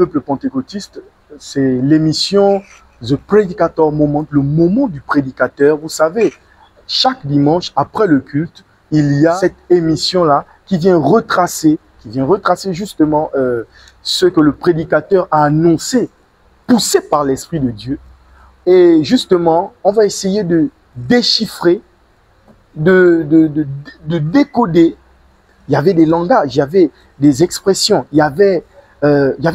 peuple pentecôtiste, c'est l'émission The Predicator Moment, le moment du prédicateur. Vous savez, chaque dimanche, après le culte, il y a cette émission-là qui vient retracer justement ce que le prédicateur a annoncé, poussé par l'Esprit de Dieu. Et justement, on va essayer de déchiffrer, de décoder. Il y avait des langages, il y avait des expressions, il y avait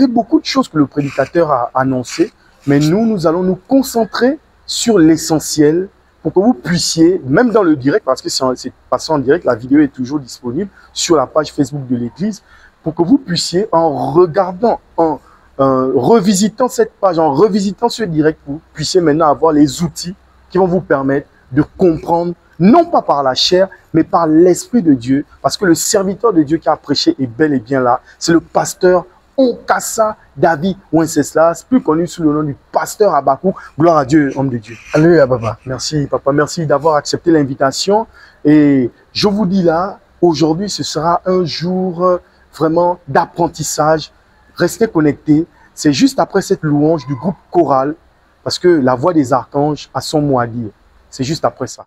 beaucoup de choses que le prédicateur a annoncées. Mais nous allons nous concentrer sur l'essentiel pour que vous puissiez, même dans le direct, parce que c'est passé en direct, la vidéo est toujours disponible sur la page Facebook de l'Église, pour que vous puissiez, en regardant, en revisitant cette page, en revisitant ce direct, vous puissiez maintenant avoir les outils qui vont vous permettre de comprendre, non pas par la chair, mais par l'Esprit de Dieu, parce que le serviteur de Dieu qui a prêché est bel et bien là, c'est le pasteur Onkassa David Wenceslas, plus connu sous le nom du pasteur Abakou. Gloire à Dieu, homme de Dieu. Alléluia, papa. Merci, papa. Merci d'avoir accepté l'invitation. Et je vous dis là, aujourd'hui, ce sera un jour vraiment d'apprentissage. Restez connectés. C'est juste après cette louange du groupe choral, parce que la voix des archanges a son mot à dire. C'est juste après ça.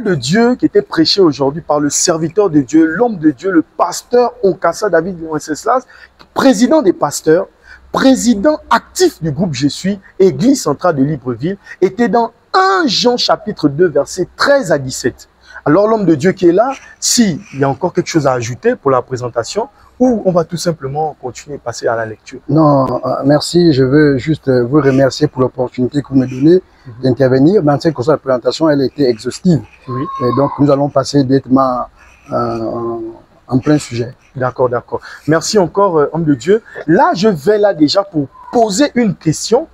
De Dieu qui était prêché aujourd'hui par le serviteur de Dieu, l'homme de Dieu, le pasteur Onkassa David Wenceslas, président des pasteurs, président actif du groupe Je suis, Église centrale de Libreville, était dans 1 Jean chapitre 2 versets 13 à 17. Alors l'homme de Dieu qui est là, s'il y a encore quelque chose à ajouter pour la présentation, ou on va tout simplement continuer et passer à la lecture. Non, merci. Je veux juste vous remercier pour l'opportunité que vous me donnez d'intervenir. Mais en cette la présentation, elle était exhaustive. Oui. Et donc, nous allons passer directement en plein sujet. D'accord, d'accord. Merci encore, homme de Dieu. Là, je vais là déjà pour poser une question.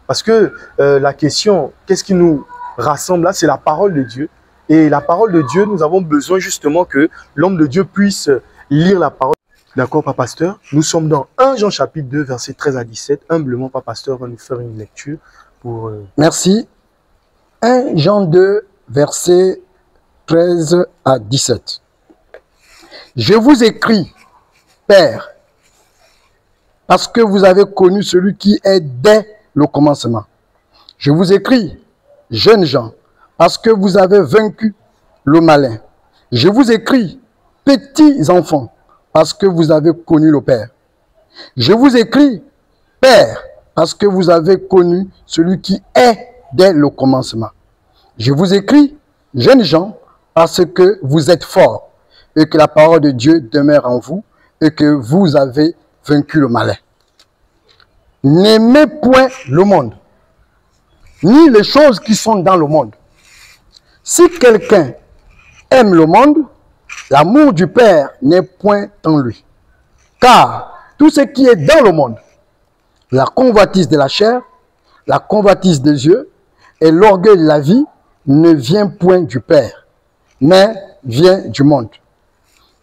Parce que la question, qu'est-ce qui nous rassemble là? C'est la parole de Dieu. Et la parole de Dieu, nous avons besoin justement que l'homme de Dieu puisse lire la parole. D'accord, Papa Pasteur. Nous sommes dans 1 Jean chapitre 2, versets 13 à 17. Humblement, Papa Pasteur va nous faire une lecture pour... Merci. 1 Jean 2, versets 13 à 17. Je vous écris, Père, parce que vous avez connu celui qui est dès le commencement. Je vous écris, jeunes gens, parce que vous avez vaincu le malin. Je vous écris, petits enfants, parce que vous avez connu le Père. Je vous écris, Père, parce que vous avez connu celui qui est dès le commencement. Je vous écris, jeunes gens, parce que vous êtes forts et que la parole de Dieu demeure en vous et que vous avez vaincu le malin. N'aimez point le monde, ni les choses qui sont dans le monde. Si quelqu'un aime le monde, l'amour du Père n'est point en lui. Car tout ce qui est dans le monde, la convoitise de la chair, la convoitise des yeux et l'orgueil de la vie ne vient point du Père, mais vient du monde.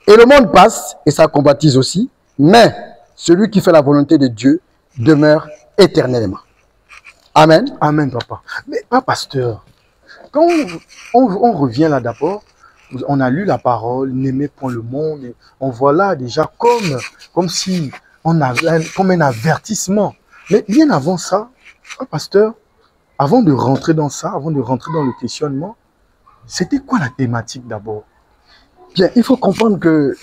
Et le monde passe et sa convoitise aussi, mais celui qui fait la volonté de Dieu demeure éternellement. Amen. Amen, Papa. Mais, Papa Pasteur, quand on revient là d'abord, on a lu la parole, n'aimez point le monde, et on voit là déjà comme si on avait comme un avertissement. Mais bien avant ça, Papa Pasteur, avant de rentrer dans ça, avant de rentrer dans le questionnement, c'était quoi la thématique d'abord? Bien, il faut comprendre que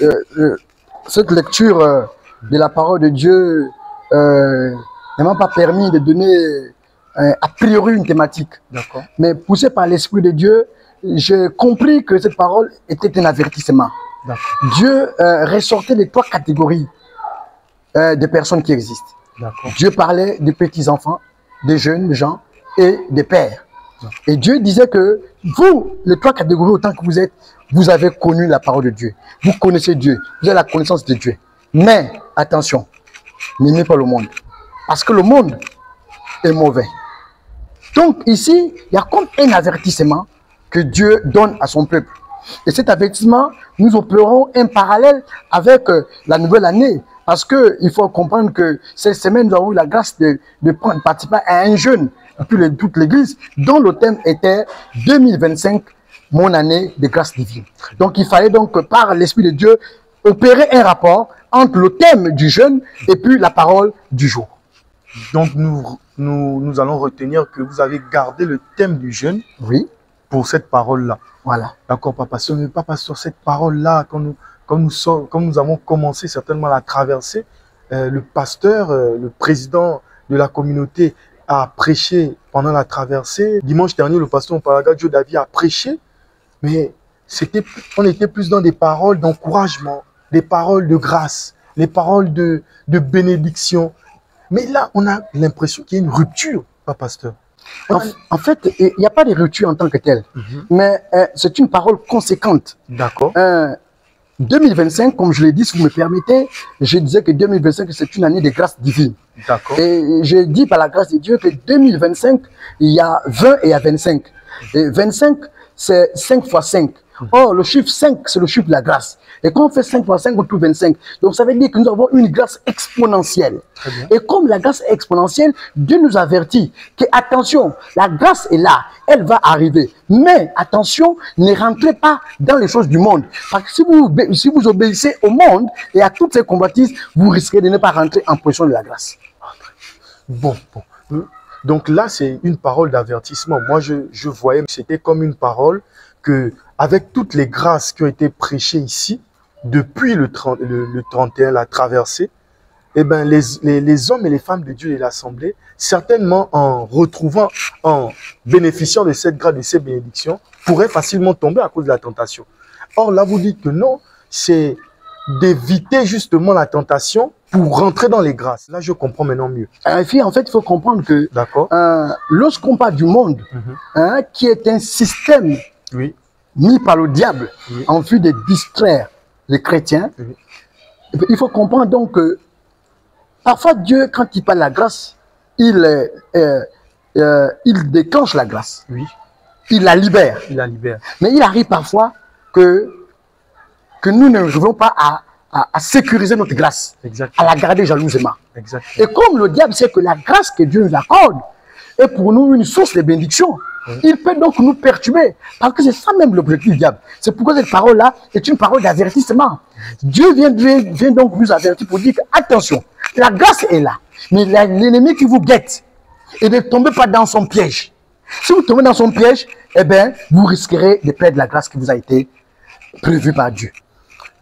cette lecture de la parole de Dieu ne m'a pas permis de donner a priori une thématique. D'accord. Mais poussé par l'Esprit de Dieu, j'ai compris que cette parole était un avertissement. Dieu ressortait les 3 catégories de personnes qui existent. Dieu parlait des petits-enfants, des jeunes gens et des pères. Et Dieu disait que vous, les 3 catégories, autant que vous êtes, vous avez connu la parole de Dieu. Vous connaissez Dieu. Vous avez la connaissance de Dieu. Mais, attention, n'aimez pas le monde. Parce que le monde est mauvais. Donc ici, il y a comme un avertissement que Dieu donne à son peuple. Et cet avertissement, nous opérons un parallèle avec la nouvelle année. Parce qu'il faut comprendre que cette semaine, nous avons eu la grâce de participer à un jeûne, toute l'église, dont le thème était 2025, mon année de grâce divine. Donc il fallait donc, par l'Esprit de Dieu, opérer un rapport entre le thème du jeûne et puis la parole du jour. Donc nous allons retenir que vous avez gardé le thème du jeûne. Oui. Pour cette parole-là. Voilà. D'accord, Papa. Si on n'est pas sur cette parole-là, quand nous avons commencé certainement à la traverser, le pasteur, le président de la communauté a prêché pendant la traversée. Dimanche dernier, le pasteur Mpalaga Joe David a prêché, mais on était plus dans des paroles d'encouragement, des paroles de grâce, des paroles de bénédiction. Mais là, on a l'impression qu'il y a une rupture, Papa Pasteur. En fait, il n'y a pas de rupture en tant que telle, mais c'est une parole conséquente. D'accord. 2025, comme je l'ai dit, si vous me permettez, je disais que 2025, c'est une année de grâce divine. D'accord. Et je dis par la grâce de Dieu que 2025, il y a 20 et il y a 25. Et 25, c'est 5 fois 5. Or, le chiffre 5, c'est le chiffre de la grâce. Et quand on fait 5 fois 5, on trouve 25. Donc, ça veut dire que nous avons une grâce exponentielle. Et comme la grâce est exponentielle, Dieu nous avertit que, attention, la grâce est là, elle va arriver. Mais, attention, ne rentrez pas dans les choses du monde. Parce que si vous obéissez au monde et à toutes ces convoitises, vous risquez de ne pas rentrer en possession de la grâce. Bon. Donc là, c'est une parole d'avertissement. Moi, je voyais, c'était comme une parole que, avec toutes les grâces qui ont été prêchées ici, depuis le 31, la traversée, eh ben, les hommes et les femmes de Dieu et l'Assemblée, certainement en bénéficiant de cette grâce, de ces bénédictions, pourraient facilement tomber à cause de la tentation. Or, là, vous dites que non, c'est d'éviter justement la tentation pour rentrer dans les grâces. Là, je comprends maintenant mieux. En fait, il faut comprendre que lorsqu'on parle du monde, qui est un système mis par le diable en vue de distraire les chrétiens, il faut comprendre donc que parfois Dieu, quand il parle de la grâce, il déclenche la grâce. Il la libère. Il la libère. Mais il arrive parfois que nous ne n'arrivons pas à sécuriser notre grâce, Exactement. à la garder jalousement. Exactement. Et comme le diable sait que la grâce que Dieu nous accorde est pour nous une source de bénédiction, il peut donc nous perturber. Parce que c'est ça même l'objectif du diable. C'est pourquoi cette parole-là est une parole d'avertissement. Dieu vient donc nous avertir pour dire que, attention, la grâce est là. Mais l'ennemi qui vous guette, et ne tombez pas dans son piège. Si vous tombez dans son piège, eh bien, vous risquerez de perdre la grâce qui vous a été prévue par Dieu.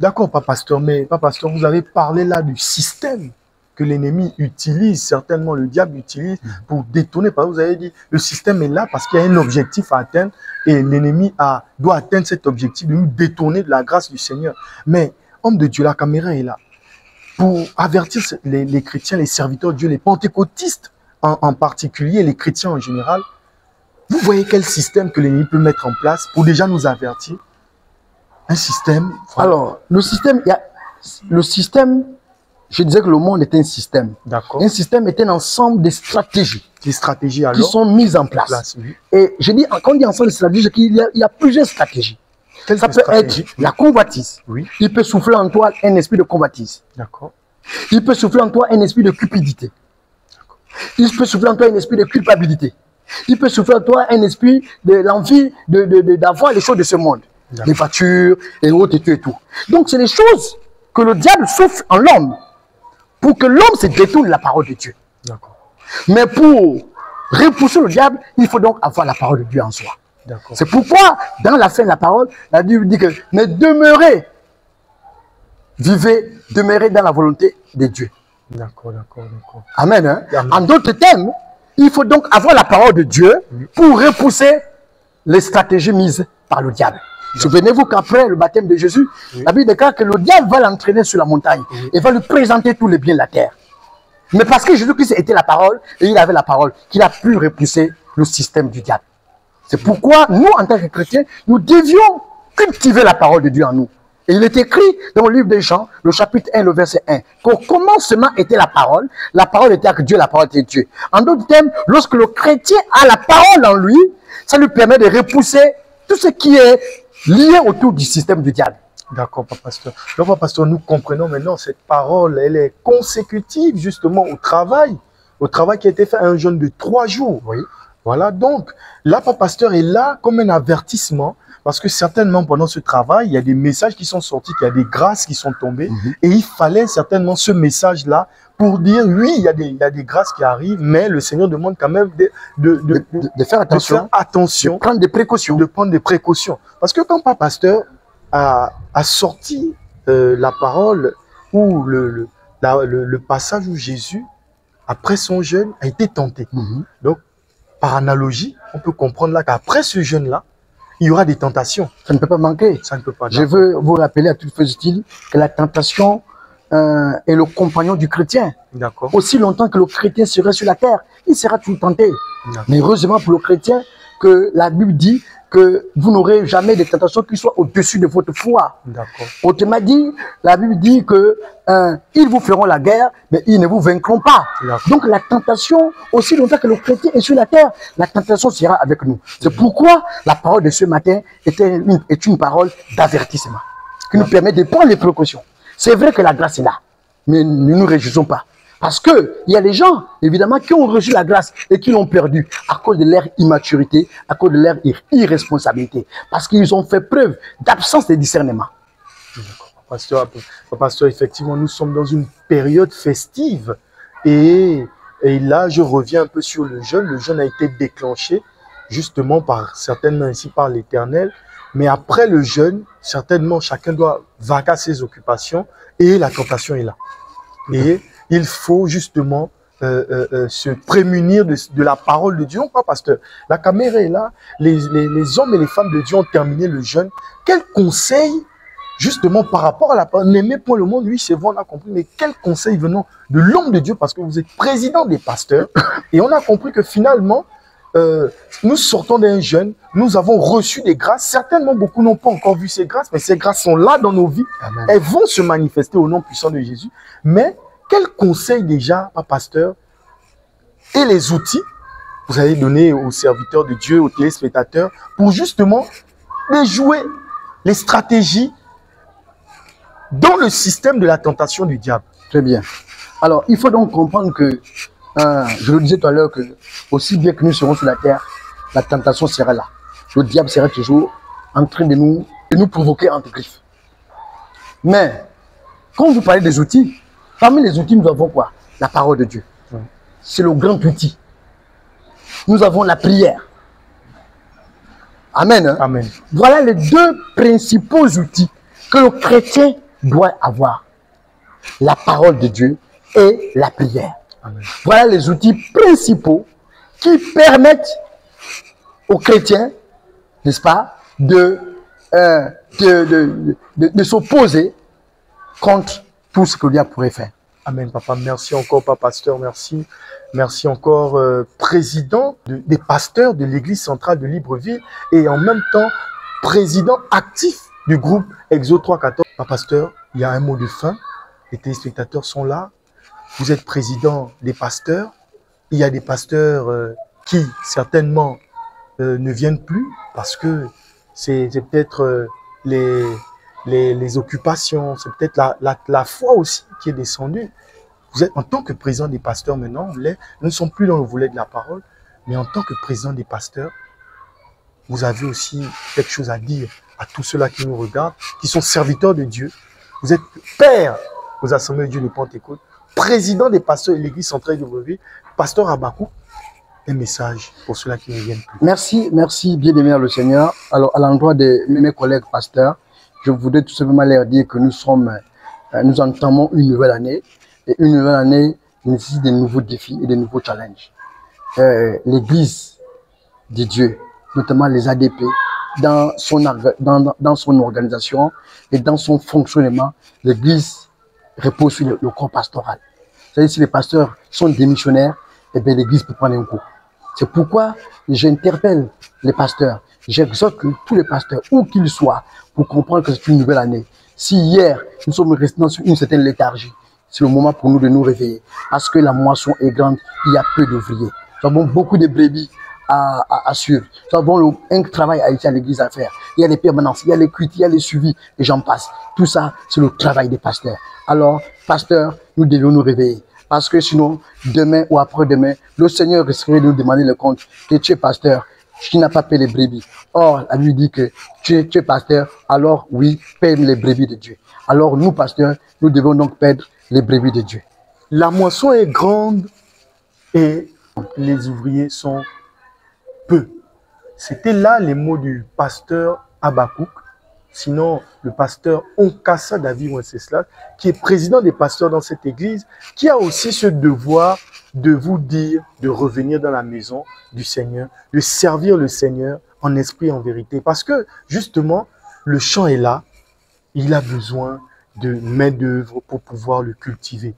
D'accord, Papa Pasteur, mais Papa Pasteur, vous avez parlé là du système que l'ennemi utilise, certainement le diable utilise pour détourner. Parce que vous avez dit, le système est là parce qu'il y a un objectif à atteindre et l'ennemi doit atteindre cet objectif de nous détourner de la grâce du Seigneur. Mais, homme de Dieu, la caméra est là pour avertir les chrétiens, les serviteurs de Dieu, les pentecôtistes en particulier, les chrétiens en général. Vous voyez quel système que l'ennemi peut mettre en place pour déjà nous avertir? Un système. Voilà. Alors, le système, je disais que le monde est un système. D'accord. Un système est un ensemble de stratégies. Des stratégies alors qui sont mises en place. Oui. Et je dis, quand on dit ensemble de stratégies, il y a plusieurs stratégies. Ça peut être la convoitise. Oui. Il peut souffler en toi un esprit de convoitise. D'accord. Il peut souffler en toi un esprit de cupidité. Il peut souffler en toi un esprit de culpabilité. Il peut souffler en toi un esprit de l'envie d'avoir les choses de ce monde. Les voitures et autres et tout. Donc, c'est les choses que le diable souffle en l'homme pour que l'homme se détourne de la parole de Dieu. Mais pour repousser le diable, il faut donc avoir la parole de Dieu en soi. C'est pourquoi, dans la fin de la parole, la Bible dit que mais demeurez, demeurez dans la volonté de Dieu. D'accord. Amen, hein? Amen. En d'autres termes, il faut donc avoir la parole de Dieu pour repousser les stratégies mises par le diable. Souvenez-vous qu'après le baptême de Jésus, la Bible déclare que le diable va l'entraîner sur la montagne et va lui présenter tous les biens de la terre. Mais parce que Jésus-Christ était la parole et il avait la parole, qu'il a pu repousser le système du diable. C'est pourquoi nous, en tant que chrétiens, nous devions cultiver la parole de Dieu en nous. Et il est écrit dans le livre des Jean, le chapitre 1, le verset 1, qu'au commencement était la parole était avec Dieu, la parole était Dieu. En d'autres termes, lorsque le chrétien a la parole en lui, ça lui permet de repousser tout ce qui est lié autour du système du diable. D'accord, Papa Pasteur. Donc, Papa Pasteur, nous comprenons maintenant cette parole, elle est consécutive justement au travail qui a été fait à un jeûne de 3 jours. Oui. Voilà, donc, là, Papa Pasteur est là comme un avertissement, parce que certainement pendant ce travail, il y a des messages qui sont sortis, il y a des grâces qui sont tombées, et il fallait certainement ce message-là pour dire, oui, il y a des grâces qui arrivent, mais le Seigneur demande quand même de faire attention, de prendre des précautions. Parce que quand Papa Pasteur a sorti la parole ou le passage où Jésus, après son jeûne, a été tenté. Donc, par analogie, on peut comprendre là qu'après ce jeûne-là, il y aura des tentations. Ça ne peut pas manquer. Ça ne peut pas. Je veux vous rappeler à toute utile que la tentation est le compagnon du chrétien. Aussi longtemps que le chrétien serait sur la terre, il sera tout tenté. Mais heureusement pour le chrétien que la Bible dit que vous n'aurez jamais de tentation qui soit au-dessus de votre foi. Autrement dit, la Bible dit que ils vous feront la guerre, mais ils ne vous vaincront pas. Donc la tentation, aussi longtemps que le chrétien est sur la terre, la tentation sera avec nous. C'est pourquoi la parole de ce matin est une parole d'avertissement, qui nous permet de prendre les précautions. C'est vrai que la grâce est là, mais ne nous réjouissons pas. Parce qu'il y a des gens, évidemment, qui ont reçu la grâce et qui l'ont perdue à cause de leur immaturité, à cause de leur irresponsabilité. Parce qu'ils ont fait preuve d'absence de discernement. Pasteur, effectivement, nous sommes dans une période festive. Et là, je reviens un peu sur le jeûne. Le jeûne a été déclenché, justement, certainement ainsi par l'Éternel. Mais après le jeûne, certainement, chacun doit vaquer à ses occupations et la tentation est là. Et il faut justement se prémunir de la parole de Dieu. Pourquoi, pasteur? La caméra est là, les hommes et les femmes de Dieu ont terminé le jeûne. Quel conseil, justement, par rapport à la parole? N'aimez point le monde, oui, c'est vrai, on a compris, mais quel conseil venant de l'homme de Dieu? Parce que vous êtes président des pasteurs, et on a compris que finalement, nous sortons d'un jeûne, nous avons reçu des grâces. Certainement, beaucoup n'ont pas encore vu ces grâces, mais ces grâces sont là dans nos vies. Amen. Elles vont se manifester au nom puissant de Jésus. Mais quel conseil déjà, pasteur, et les outils vous allez donner aux serviteurs de Dieu, aux téléspectateurs, pour justement déjouer les stratégies dans le système de la tentation du diable. Très bien. Alors, il faut donc comprendre que, je le disais tout à l'heure, que aussi bien que nous serons sur la terre, la tentation sera là. Le diable sera toujours en train de nous provoquer entre griffes. Mais, quand vous parlez des outils, parmi les outils, nous avons quoi? La parole de Dieu. C'est le grand outil. Nous avons la prière. Amen. Hein? Amen. Voilà les deux principaux outils que le chrétien doit avoir. La parole de Dieu et la prière. Amen. Voilà les outils principaux qui permettent aux chrétiens, n'est-ce pas, de s'opposer contre tout ce que le diable pourrait faire. Amen, papa. Merci encore, papa pasteur. Merci. Merci encore, président des pasteurs de l'église centrale de Libreville et en même temps, président actif du groupe Exode 314. Papa pasteur, il y a un mot de fin. Les téléspectateurs sont là. Vous êtes président des pasteurs. Il y a des pasteurs qui, certainement, ne viennent plus parce que c'est peut-être les occupations, c'est peut-être la foi aussi qui est descendue. Vous êtes en tant que président des pasteurs maintenant, nous ne sommes plus dans le volet de la parole, mais en tant que président des pasteurs, vous avez aussi quelque chose à dire à tous ceux-là qui nous regardent, qui sont serviteurs de Dieu. Vous êtes père aux Assemblées de Dieu de Pentecôte, président des pasteurs de l'église centrale de Libreville, pasteur Abakou. Un message pour ceux-là qui ne viennent plus. Merci, bien-aimé le Seigneur. Alors, à l'endroit de mes collègues pasteurs, je voudrais tout simplement leur dire que nous entamons une nouvelle année. Et une nouvelle année nécessite de nouveaux défis et de nouveaux challenges. L'Église de Dieu, notamment les ADP, dans son organisation et dans son fonctionnement, l'Église repose sur le corps pastoral. C'est-à-dire si les pasteurs sont démissionnaires, eh bien l'Église peut prendre un coup. C'est pourquoi j'interpelle les pasteurs. J'exhorte tous les pasteurs, où qu'ils soient, pour comprendre que c'est une nouvelle année. Si hier, nous sommes restés dans une certaine léthargie, c'est le moment pour nous de nous réveiller. Parce que la moisson est grande, il y a peu d'ouvriers. Nous avons beaucoup de brebis à suivre. Nous avons un travail à l'église à faire. Il y a les permanences, il y a les cuites, il y a les suivis, et j'en passe. Tout ça, c'est le travail des pasteurs. Alors, pasteurs, nous devons nous réveiller. Parce que sinon, demain ou après-demain, le Seigneur risquerait de nous demander le compte que tu es pasteur, tu n'as pas payé les brebis. Or, la Bible dit que tu es pasteur, alors oui, paye les brebis de Dieu. Alors, nous, pasteurs, nous devons donc perdre les brebis de Dieu. La moisson est grande et les ouvriers sont peu. C'était là les mots du pasteur Abakouk. Sinon, le pasteur Onkassa David Wenceslas, qui est président des pasteurs dans cette église, qui a aussi ce devoir de vous dire de revenir dans la maison du Seigneur, de servir le Seigneur en esprit et en vérité. Parce que, justement, le champ est là, il a besoin de main-d'œuvre pour pouvoir le cultiver.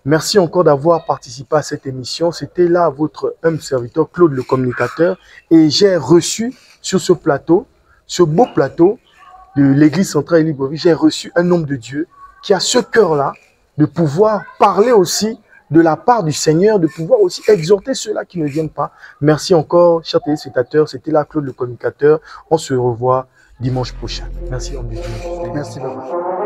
Merci encore d'avoir participé à cette émission. C'était là votre humble serviteur, Claude le communicateur, et j'ai reçu sur ce plateau, ce beau plateau, de l'église centrale de Libreville, j'ai reçu un homme de Dieu qui a ce cœur-là de pouvoir parler aussi de la part du Seigneur, de pouvoir aussi exhorter ceux-là qui ne viennent pas. Merci encore, chers téléspectateurs. C'était là Claude le communicateur. On se revoit dimanche prochain. Merci, homme de Dieu. Merci beaucoup.